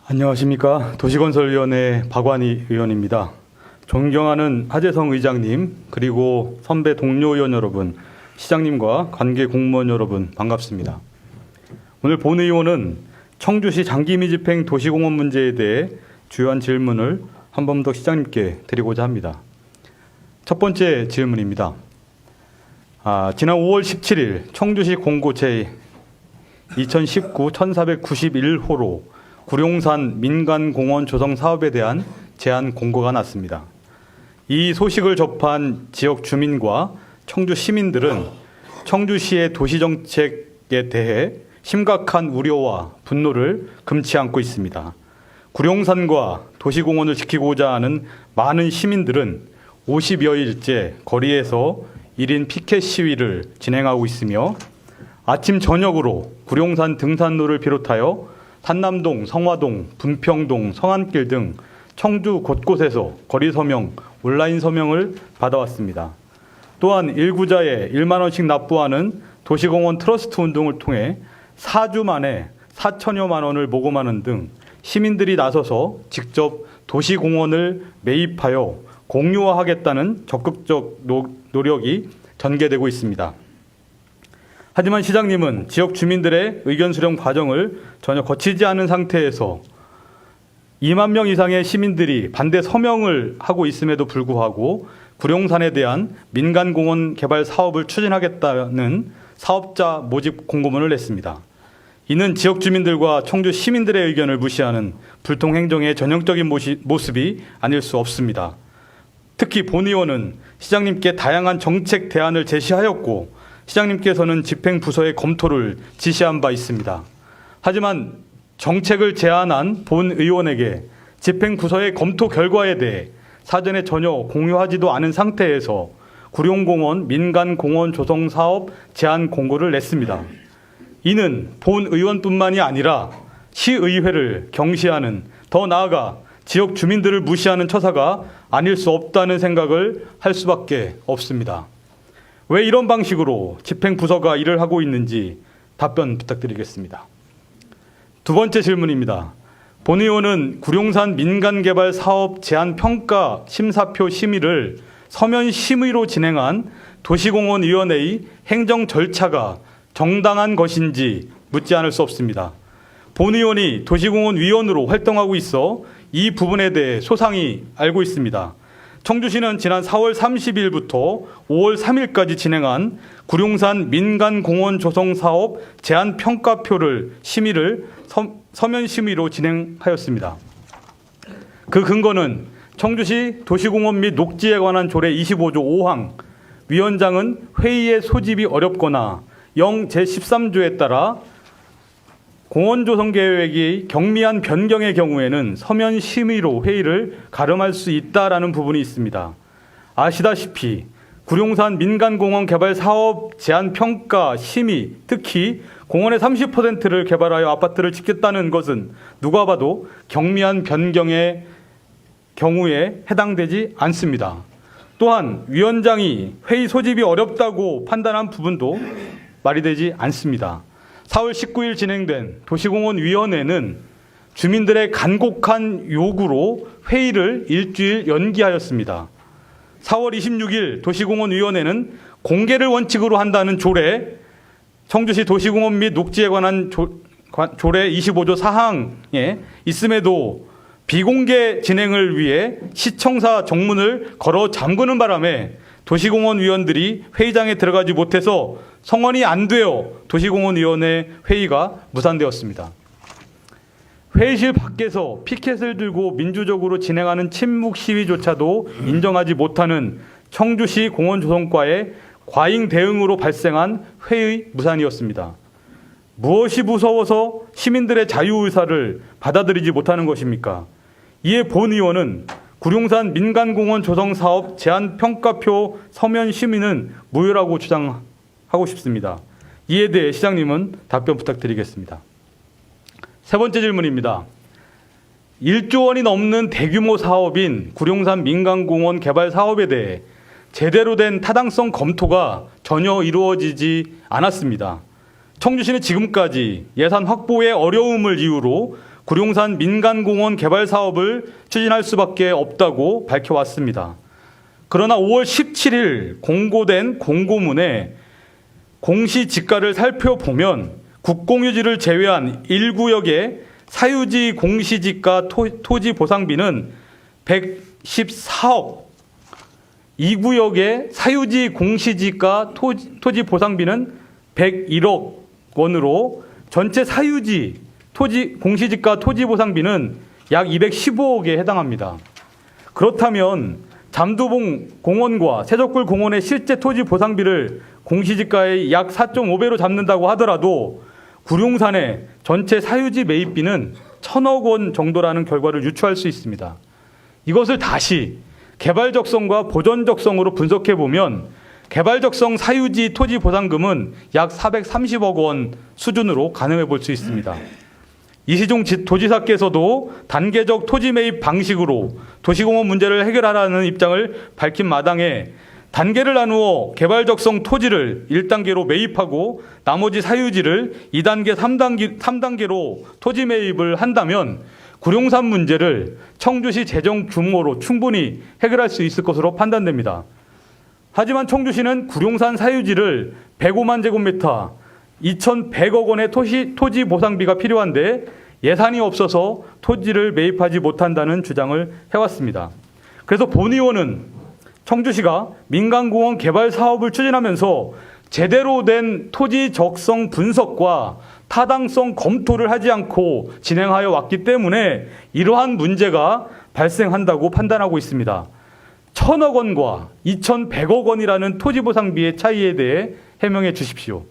안녕하십니까. 도시건설위원회 박완희 의원입니다. 존경하는 하재성 의장님, 그리고 선배 동료 의원 여러분, 시장님과 관계 공무원 여러분, 반갑습니다. 오늘 본 의원은 청주시 장기미 집행 도시공원 문제에 대해 주요한 질문을 한 번 더 시장님께 드리고자 합니다. 첫 번째 질문입니다. 지난 5월 17일 청주시 공고 제 2019-1491호로 구룡산 민간공원 조성 사업에 대한 제안 공고가 났습니다. 이 소식을 접한 지역 주민과 청주 시민들은 청주시의 도시정책에 대해 심각한 우려와 분노를 금치 않고 있습니다. 구룡산과 도시공원을 지키고자 하는 많은 시민들은 50여일째 거리에서 1인 피켓 시위를 진행하고 있으며 아침 저녁으로 구룡산 등산로를 비롯하여 산남동, 성화동, 분평동, 성안길 등 청주 곳곳에서 거리 서명, 온라인 서명을 받아왔습니다. 또한 일구자에 1만 원씩 납부하는 도시공원 트러스트 운동을 통해 4주 만에 4천여만 원을 모금하는 등 시민들이 나서서 직접 도시공원을 매입하여 공유화하겠다는 적극적 노력이 전개되고 있습니다. 하지만 시장님은 지역 주민들의 의견 수렴 과정을 전혀 거치지 않은 상태에서 2만 명 이상의 시민들이 반대 서명을 하고 있음에도 불구하고 구룡산에 대한 민간공원 개발 사업을 추진하겠다는 사업자 모집 공고문을 냈습니다. 이는 지역 주민들과 청주 시민들의 의견을 무시하는 불통 행정의 전형적인 모습이 아닐 수 없습니다. 특히 본 의원은 시장님께 다양한 정책 대안을 제시하였고 시장님께서는 집행부서의 검토를 지시한 바 있습니다. 하지만 정책을 제안한 본 의원에게 집행부서의 검토 결과에 대해 사전에 전혀 공유하지도 않은 상태에서 구룡공원 민간공원 조성 사업 제안 공고를 냈습니다. 이는 본 의원뿐만이 아니라 시의회를 경시하는, 더 나아가 지역 주민들을 무시하는 처사가 아닐 수 없다는 생각을 할 수밖에 없습니다. 왜 이런 방식으로 집행부서가 일을 하고 있는지 답변 부탁드리겠습니다. 두 번째 질문입니다. 본 의원은 구룡산 민간개발 사업 제안평가 심사표 심의를 서면 심의로 진행한 도시공원위원회의 행정 절차가 정당한 것인지 묻지 않을 수 없습니다. 본 의원이 도시공원위원으로 활동하고 있어 이 부분에 대해 소상히 알고 있습니다. 청주시는 지난 4월 30일부터 5월 3일까지 진행한 구룡산 민간공원 조성 사업 제안 평가표를 심의를 서면 심의로 진행하였습니다. 그 근거는 청주시 도시공원 및 녹지에 관한 조례 25조 5항, 위원장은 회의의 소집이 어렵거나 영 제13조에 따라 공원 조성 계획이 경미한 변경의 경우에는 서면 심의로 회의를 가름할 수 있다라는 부분이 있습니다. 아시다시피 구룡산 민간공원 개발 사업 제안 평가 심의, 특히 공원의 30%를 개발하여 아파트를 짓겠다는 것은 누가 봐도 경미한 변경의 경우에 해당되지 않습니다. 또한 위원장이 회의 소집이 어렵다고 판단한 부분도 말이 되지 않습니다. 4월 19일 진행된 도시공원위원회는 주민들의 간곡한 요구로 회의를 일주일 연기하였습니다. 4월 26일 도시공원위원회는 공개를 원칙으로 한다는 조례, 청주시 도시공원 및 녹지에 관한 조례 25조 4항에 있음에도 비공개 진행을 위해 시청사 정문을 걸어 잠그는 바람에 도시공원위원들이 회의장에 들어가지 못해서 성원이 안 되어 도시공원위원회 회의가 무산되었습니다. 회의실 밖에서 피켓을 들고 민주적으로 진행하는 침묵 시위조차도 인정하지 못하는 청주시 공원조성과의 과잉 대응으로 발생한 회의 무산이었습니다. 무엇이 무서워서 시민들의 자유의사를 받아들이지 못하는 것입니까? 이에 본 의원은 구룡산 민간공원 조성사업 제안평가표 서면 심의는 무효라고 주장하고 싶습니다. 이에 대해 시장님은 답변 부탁드리겠습니다. 세 번째 질문입니다. 1조 원이 넘는 대규모 사업인 구룡산 민간공원 개발 사업에 대해 제대로 된 타당성 검토가 전혀 이루어지지 않았습니다. 청주시는 지금까지 예산 확보의 어려움을 이유로 구룡산 민간공원 개발 사업을 추진할 수밖에 없다고 밝혀왔습니다. 그러나 5월 17일 공고된 공고문에 공시지가를 살펴보면 국공유지를 제외한 1구역의 사유지 공시지가 토지 보상비는 114억, 2구역의 사유지 공시지가 토지 보상비는 101억 원으로 전체 사유지 공시지가 토지 보상비는 약 215억에 해당합니다. 그렇다면 잠두봉 공원과 세적굴 공원의 실제 토지 보상비를 공시지가의 약 4.5배로 잡는다고 하더라도 구룡산의 전체 사유지 매입비는 1,000억 원 정도라는 결과를 유추할 수 있습니다. 이것을 다시 개발적성과 보전적성으로 분석해보면 개발적성 사유지 토지 보상금은 약 430억 원 수준으로 가늠해 볼 수 있습니다. 이시종 도지사께서도 단계적 토지 매입 방식으로 도시공원 문제를 해결하라는 입장을 밝힌 마당에 단계를 나누어 개발적성 토지를 1단계로 매입하고 나머지 사유지를 2단계, 3단계로 토지 매입을 한다면 구룡산 문제를 청주시 재정 규모로 충분히 해결할 수 있을 것으로 판단됩니다. 하지만 청주시는 구룡산 사유지를 105만 제곱미터 2,100억 원의 토지 보상비가 필요한데 예산이 없어서 토지를 매입하지 못한다는 주장을 해왔습니다. 그래서 본 의원은 청주시가 민간공원 개발 사업을 추진하면서 제대로 된 토지 적성 분석과 타당성 검토를 하지 않고 진행하여 왔기 때문에 이러한 문제가 발생한다고 판단하고 있습니다. 1,000억 원과 2,100억 원이라는 토지보상비의 차이에 대해 해명해 주십시오.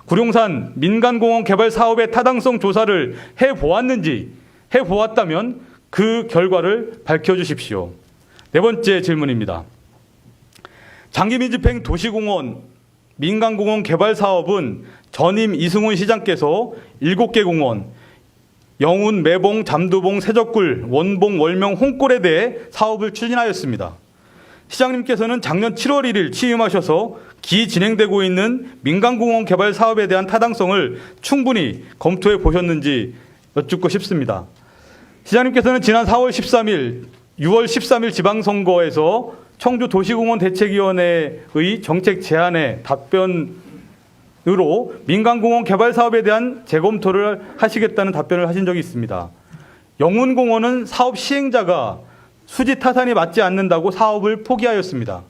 구룡산 민간공원 개발 사업의 타당성 조사를 해보았는지, 해보았다면 그 결과를 밝혀주십시오. 네 번째 질문입니다. 장기밀집행 도시공원 민간공원 개발 사업은 전임 이승훈 시장께서 7개 공원, 영운, 매봉, 잠두봉, 세적굴, 원봉, 월명, 홍골에 대해 사업을 추진하였습니다. 시장님께서는 작년 7월 1일 취임하셔서 진행되고 있는 민간공원 개발 사업에 대한 타당성을 충분히 검토해 보셨는지 여쭙고 싶습니다. 시장님께서는 지난 4월 13일, 6월 13일 지방선거에서 청주 도시공원 대책위원회의 정책 제안에 답변으로 민간공원 개발 사업에 대한 재검토를 하시겠다는 답변을 하신 적이 있습니다. 영운공원은 사업 시행자가 수지 타산이 맞지 않는다고 사업을 포기하였습니다.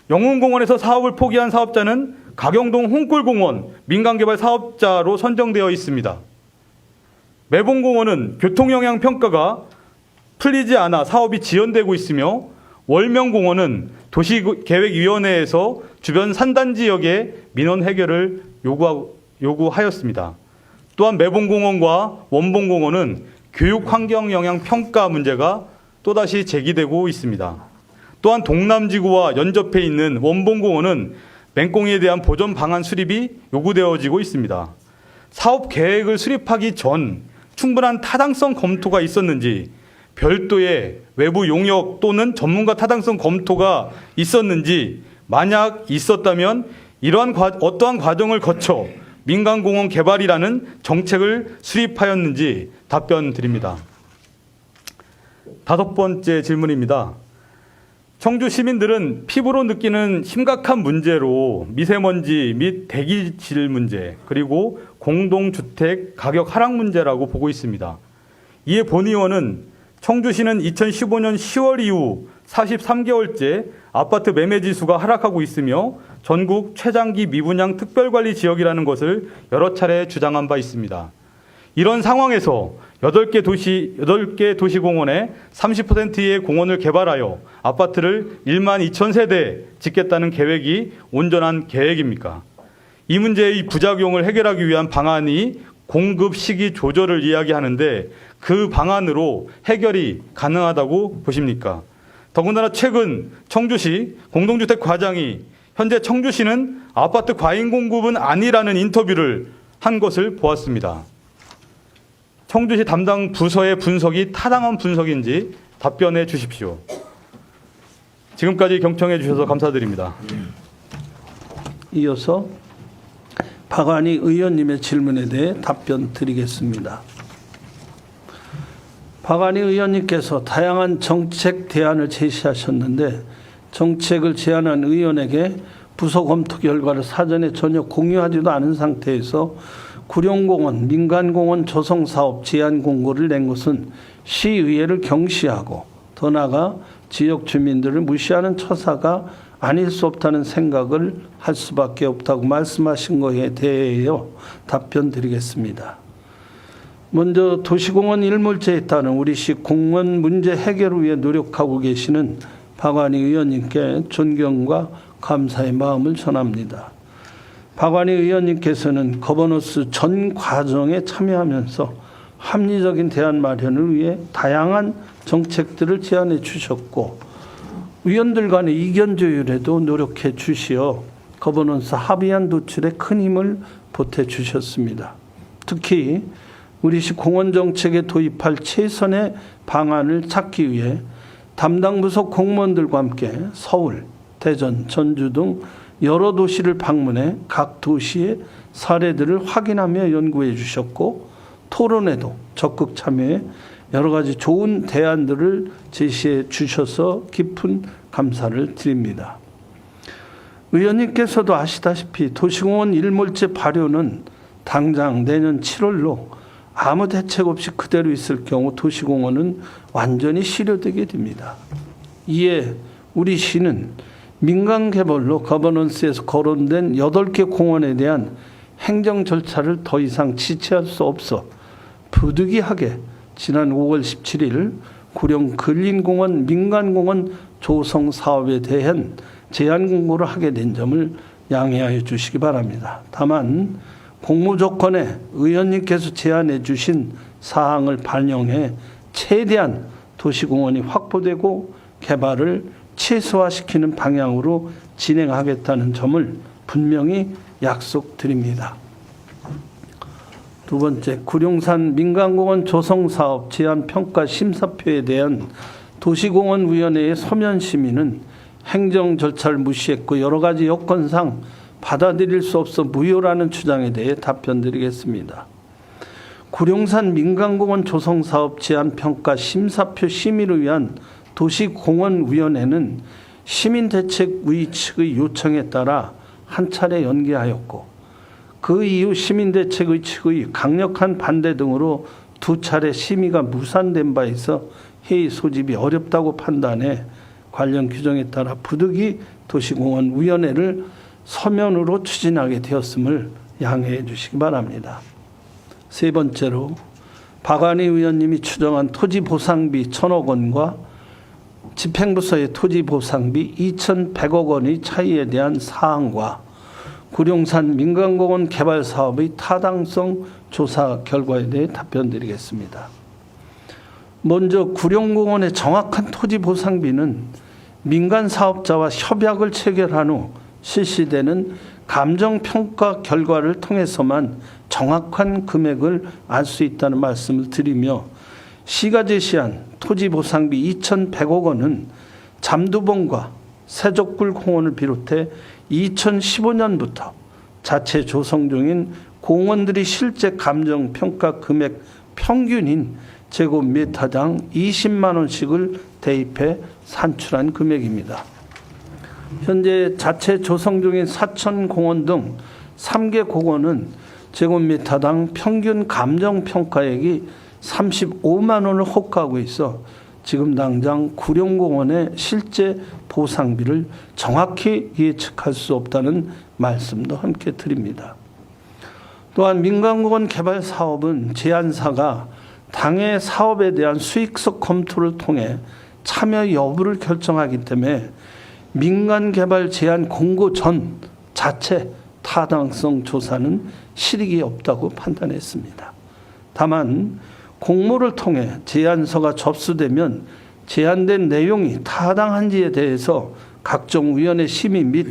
영운공원에서 사업을 포기한 사업자는 가경동 홍골공원 민간개발 사업자로 선정되어 있습니다. 매봉공원은 교통영향 평가가 풀리지 않아 사업이 지연되고 있으며 월명공원은 도시계획위원회에서 주변 산단지역의 민원 해결을 요구하였습니다. 또한 매봉공원과 원봉공원은 교육환경영향 평가 문제가 또다시 제기되고 있습니다. 또한 동남지구와 연접해 있는 원봉공원은 맹꽁이에 대한 보전 방안 수립이 요구되어지고 있습니다. 사업 계획을 수립하기 전 충분한 타당성 검토가 있었는지, 별도의 외부 용역 또는 전문가 타당성 검토가 있었는지, 만약 있었다면 이러한 어떠한 과정을 거쳐 민간공원 개발이라는 정책을 수립하였는지 답변 드립니다. 다섯 번째 질문입니다. 청주 시민들은 피부로 느끼는 심각한 문제로 미세먼지 및 대기질 문제, 그리고 공동주택 가격 하락 문제라고 보고 있습니다. 이에 본 의원은 청주시는 2015년 10월 이후 43개월째 아파트 매매 지수가 하락하고 있으며 전국 최장기 미분양 특별관리 지역이라는 것을 여러 차례 주장한 바 있습니다. 이런 상황에서 8개 도시공원에 30%의 공원을 개발하여 아파트를 1만 2천 세대 짓겠다는 계획이 온전한 계획입니까? 이 문제의 부작용을 해결하기 위한 방안이 공급 시기 조절을 이야기하는데 그 방안으로 해결이 가능하다고 보십니까? 더군다나 최근 청주시 공동주택 과장이 현재 청주시는 아파트 과잉 공급은 아니라는 인터뷰를 한 것을 보았습니다. 청주시 담당 부서의 분석이 타당한 분석인지 답변해 주십시오. 지금까지 경청해 주셔서 감사드립니다. 박완희 의원님께서 다양한 정책 대안을 제시하셨는데 정책을 제안한 의원에게 부서 검토 결과를 사전에 전혀 공유하지도 않은 상태에서 구룡공원 민간공원 조성사업 제안 공고를 낸 것은 시의회를 경시하고 더 나아가 지역 주민들을 무시하는 처사가 아닐 수 없다는 생각을 할 수밖에 없다고 말씀하신 것에 대하여 답변 드리겠습니다. 먼저 도시공원 일몰제에 따른 우리시 공원 문제 해결을 위해 노력하고 계시는 박완희 의원님께 존경과 감사의 마음을 전합니다. 박완희 의원님께서는 거버넌스 전 과정에 참여하면서 합리적인 대안 마련을 위해 다양한 정책들을 제안해 주셨고 의원들 간의 이견 조율에도 노력해 주시어 거버넌스 합의안 도출에 큰 힘을 보태 주셨습니다. 특히 우리시 공원 정책에 도입할 최선의 방안을 찾기 위해 담당 부서 공무원들과 함께 서울, 대전, 전주 등 여러 도시를 방문해 각 도시의 사례들을 확인하며 연구해 주셨고 토론에도 적극 참여해 여러 가지 좋은 대안들을 제시해 주셔서 깊은 감사를 드립니다. 의원님께서도 아시다시피 도시공원 일몰제 발효는 당장 내년 7월로 아무 대책 없이 그대로 있을 경우 도시공원은 완전히 실효되게 됩니다. 이에 우리 시는 민간 개발로 거버넌스에서 거론된 8개 공원에 대한 행정 절차를 더 이상 지체할 수 없어 부득이하게 지난 5월 17일 구룡 근린공원 민간공원 조성 사업에 대한 제안 공고를 하게 된 점을 양해하여 주시기 바랍니다. 다만 공모 조건에 의원님께서 제안해 주신 사항을 반영해 최대한 도시공원이 확보되고 개발을 최소화시키는 방향으로 진행하겠다는 점을 분명히 약속드립니다. 두 번째, 구룡산 민간공원 조성사업 제안평가심사표에 대한 도시공원위원회의 서면 심의는 행정 절차를 무시했고 여러 가지 여건상 받아들일 수 없어 무효라는 주장에 대해 답변드리겠습니다. 구룡산 민간공원 조성사업 제안평가심사표 심의를 위한 도시공원위원회는 시민대책위 측의 요청에 따라 한 차례 연기하였고 그 이후 시민대책위 측의 강력한 반대 등으로 2차례 심의가 무산된 바 있어 회의 소집이 어렵다고 판단해 관련 규정에 따라 부득이 도시공원위원회를 서면으로 추진하게 되었음을 양해해 주시기 바랍니다. 세 번째로 박완희 의원님이 추정한 토지보상비 1,000억 원과 집행부서의 토지보상비 2,100억 원의 차이에 대한 사항과 구룡산 민간공원 개발 사업의 타당성 조사 결과에 대해 답변드리겠습니다. 먼저 구룡공원의 정확한 토지보상비는 민간 사업자와 협약을 체결한 후 실시되는 감정평가 결과를 통해서만 정확한 금액을 알 수 있다는 말씀을 드리며 시가 제시한 토지보상비 2,100억 원은 잠두봉과 세족굴 공원을 비롯해 2015년부터 자체 조성 중인 공원들이 실제 감정평가 금액 평균인 제곱미터당 20만 원씩을 대입해 산출한 금액입니다. 현재 자체 조성 중인 사천공원 등 3개 공원은 제곱미터당 평균 감정평가액이 35만 원을 호가하고 있어 지금 당장 구룡공원의 실제 보상비를 정확히 예측할 수 없다는 말씀도 함께 드립니다. 또한 민간공원 개발 사업은 제안사가 당해 사업에 대한 수익성 검토를 통해 참여 여부를 결정하기 때문에 민간개발 제안 공고 전 자체 타당성 조사는 실익이 없다고 판단했습니다. 다만 공모를 통해 제안서가 접수되면 제안된 내용이 타당한지에 대해서 각종 위원회 심의 및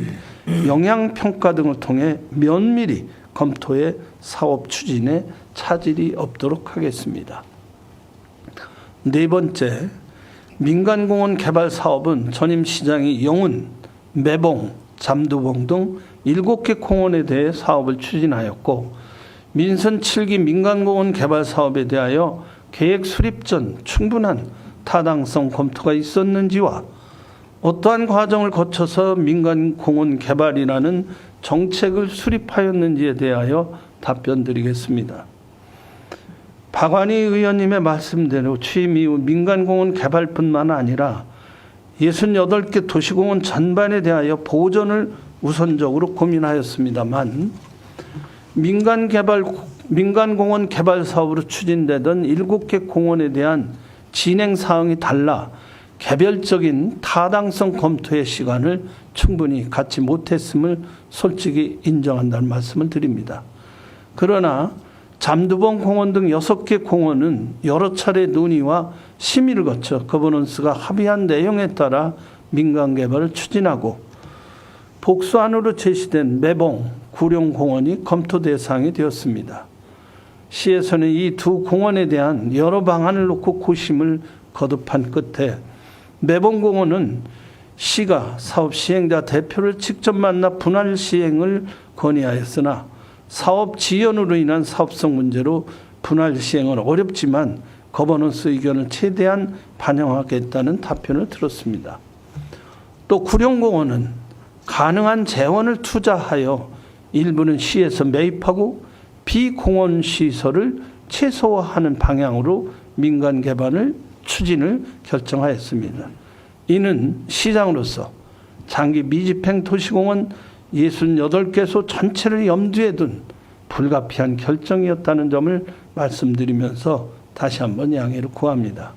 영향평가 등을 통해 면밀히 검토해 사업 추진에 차질이 없도록 하겠습니다. 네 번째, 민간공원 개발 사업은 전임 시장이 영운, 매봉, 잠두봉 등 7개 공원에 대해 사업을 추진하였고 민선 7기 민간공원 개발 사업에 대하여 계획 수립 전 충분한 타당성 검토가 있었는지와 어떠한 과정을 거쳐서 민간공원 개발이라는 정책을 수립하였는지에 대하여 답변드리겠습니다. 박완희 의원님의 말씀대로 취임 이후 민간공원 개발뿐만 아니라 68개 도시공원 전반에 대하여 보존을 우선적으로 고민하였습니다만 민간공원 개발 사업으로 추진되던 7개 공원에 대한 진행 사항이 달라 개별적인 타당성 검토의 시간을 충분히 갖지 못했음을 솔직히 인정한다는 말씀을 드립니다. 그러나 잠두봉 공원 등 6개 공원은 여러 차례 논의와 심의를 거쳐 거버넌스가 합의한 내용에 따라 민간 개발을 추진하고 복수안으로 제시된 매봉, 구룡공원이 검토 대상이 되었습니다. 시에서는 이 두 공원에 대한 여러 방안을 놓고 고심을 거듭한 끝에 매봉공원은 시가 사업 시행자 대표를 직접 만나 분할 시행을 건의하였으나 사업 지연으로 인한 사업성 문제로 분할 시행은 어렵지만 거버넌스 의견을 최대한 반영하겠다는 답변을 들었습니다. 또 구룡공원은 가능한 재원을 투자하여 일부는 시에서 매입하고 비공원 시설을 최소화하는 방향으로 민간 개발을 추진을 결정하였습니다. 이는 시장으로서 장기 미집행 도시공원 68개소 전체를 염두에 둔 불가피한 결정이었다는 점을 말씀드리면서 다시 한번 양해를 구합니다.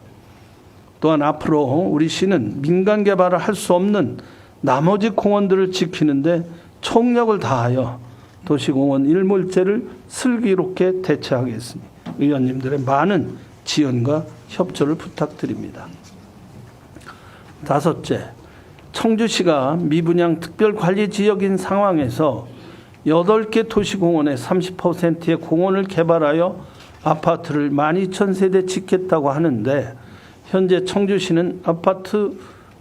또한 앞으로 우리 시는 민간 개발을 할 수 없는 나머지 공원들을 지키는데 총력을 다하여 도시공원 일몰제를 슬기롭게 대처하겠으니 의원님들의 많은 지원과 협조를 부탁드립니다. 다섯째, 청주시가 미분양 특별관리지역인 상황에서 8개 도시공원의 30%의 공원을 개발하여 아파트를 12,000세대 짓겠다고 하는데 현재 청주시는 아파트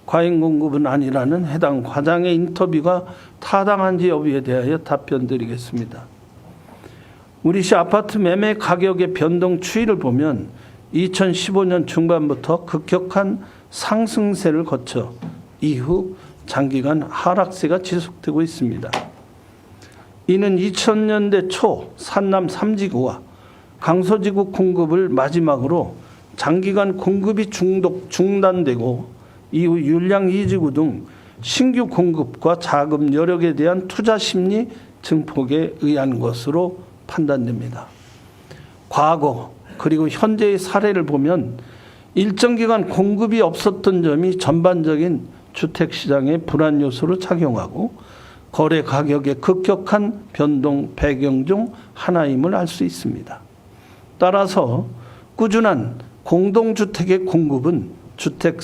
과잉 공급은 아니라는 해당 과장의 인터뷰가 타당한지 여부에 대하여 답변드리겠습니다. 우리 시 아파트 매매 가격의 변동 추이를 보면 2015년 중반부터 급격한 상승세를 거쳐 이후 장기간 하락세가 지속되고 있습니다. 이는 2000년대 초 산남 3지구와 강서지구 공급을 마지막으로 장기간 공급이 중단되고 이후 율량 2지구 등 신규 공급과 자금 여력에 대한 투자 심리 증폭에 의한 것으로 판단됩니다. 과거 그리고 현재의 사례를 보면 일정 기간 공급이 없었던 점이 전반적인 주택시장의 불안 요소로 작용하고 거래 가격의 급격한 변동 배경 중 하나임을 알 수 있습니다. 따라서 꾸준한 공동주택의 공급은 주택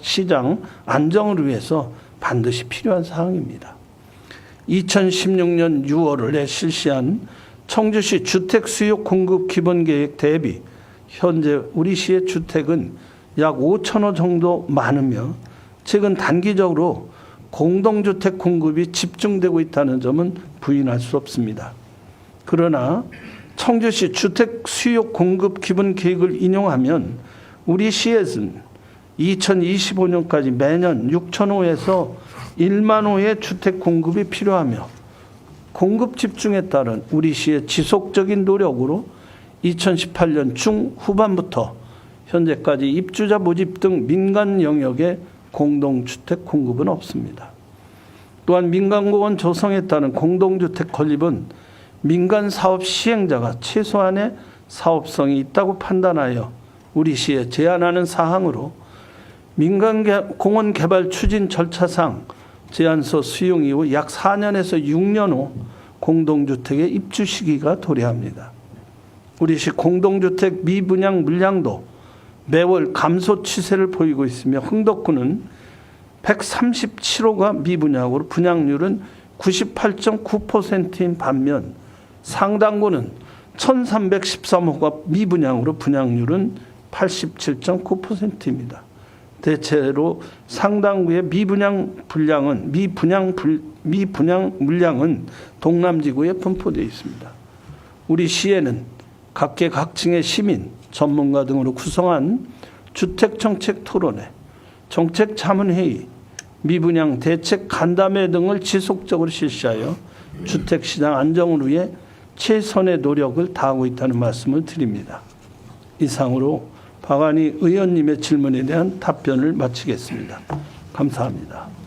시장 안정을 위해서 반드시 필요한 사항입니다. 2016년 6월에 실시한 청주시 주택 수요 공급 기본계획 대비 현재 우리 시의 주택은 약 5,000호 정도 많으며 최근 단기적으로 공동주택 공급이 집중되고 있다는 점은 부인할 수 없습니다. 그러나 청주시 주택 수요 공급 기본 계획을 인용하면 우리 시에서는 2025년까지 매년 6,000호에서 1만 호의 주택 공급이 필요하며 공급 집중에 따른 우리 시의 지속적인 노력으로 2018년 중후반부터 현재까지 입주자 모집 등 민간 영역의 공동주택 공급은 없습니다. 또한 민간공원 조성에 따른 공동주택 건립은 민간 사업 시행자가 최소한의 사업성이 있다고 판단하여 우리 시에 제안하는 사항으로 민간공원 개발 추진 절차상 제안서 수용 이후 약 4년에서 6년 후 공동주택의 입주 시기가 도래합니다. 우리 시 공동주택 미분양 물량도 매월 감소 추세를 보이고 있으며 흥덕구는 137호가 미분양으로 분양률은 98.9%인 반면 상당구는 1313호가 미분양으로 분양률은 87.9%입니다. 대체로 상당구의 미분양 물량은 동남지구에 분포되어 있습니다. 우리 시에는 각계각층의 시민, 전문가 등으로 구성한 주택정책토론회, 정책자문회의, 미분양 대책 간담회 등을 지속적으로 실시하여 주택시장 안정을 위해 최선의 노력을 다하고 있다는 말씀을 드립니다. 이상으로 박완희 의원님의 질문에 대한 답변을 마치겠습니다. 감사합니다.